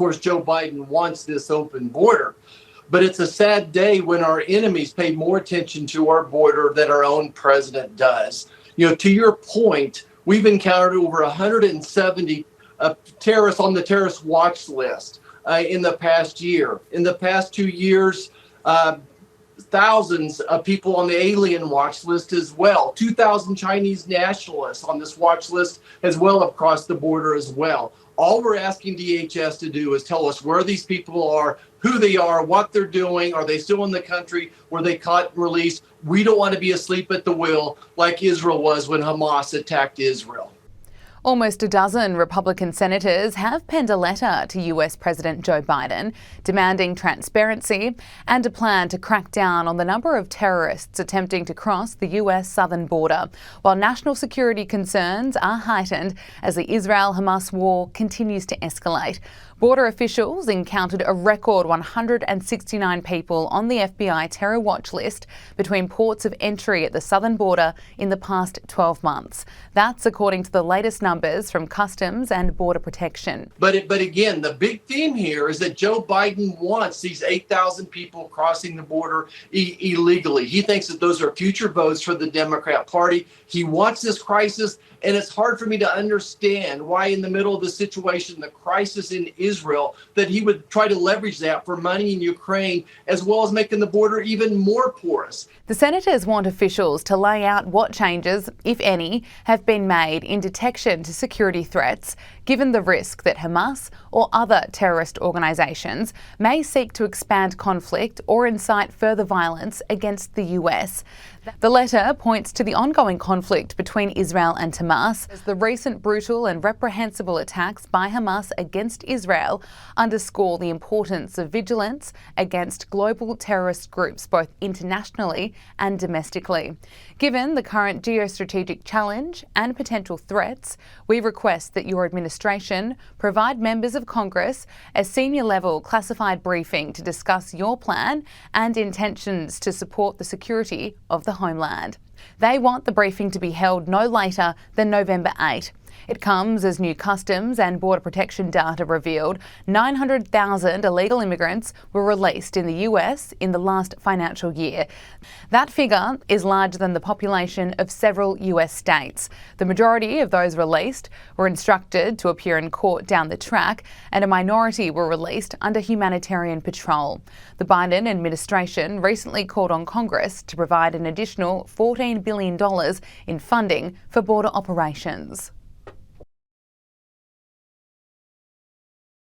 course, Joe Biden wants this open border. But it's a sad day when our enemies pay more attention to our border than our own president does. To your point, we've encountered over 170 terrorists on the terrorist watch list in the past year. In the past 2 years, thousands of people on the alien watch list as well. 2,000 Chinese nationalists on this watch list as well across the border as well. All we're asking DHS to do is tell us where these people are, who they are, what they're doing. Are they still in the country? Were they caught and released? We don't want to be asleep at the wheel like Israel was when Hamas attacked Israel. Almost a dozen Republican senators have penned a letter to US President Joe Biden demanding transparency and a plan to crack down on the number of terrorists attempting to cross the US southern border, while national security concerns are heightened as the Israel-Hamas war continues to escalate. Border officials encountered a record 169 people on the FBI terror watch list between ports of entry at the southern border in the past 12 months. That's according to the latest numbers from Customs and Border Protection. But again, the big theme here is that Joe Biden wants these 8,000 people crossing the border illegally. He thinks that those are future votes for the Democrat Party. He wants this crisis, and it's hard for me to understand why in the middle of the situation, the crisis in Israel, that he would try to leverage that for money in Ukraine, as well as making the border even more porous. The senators want officials to lay out what changes, if any, have been made in detection to security threats, given the risk that Hamas or other terrorist organisations may seek to expand conflict or incite further violence against the US. The letter points to the ongoing conflict between Israel and Hamas as the recent brutal and reprehensible attacks by Hamas against Israel underscore the importance of vigilance against global terrorist groups both internationally and domestically. Given the current geostrategic challenge and potential threats, we request that your administration provide members of Congress a senior-level classified briefing to discuss your plan and intentions to support the security of the homeland. They want the briefing to be held no later than November 8. It comes as new Customs and Border Protection data revealed 900,000 illegal immigrants were released in the US in the last financial year. That figure is larger than the population of several US states. The majority of those released were instructed to appear in court down the track, and a minority were released under humanitarian patrol. The Biden administration recently called on Congress to provide an additional $14 billion in funding for border operations.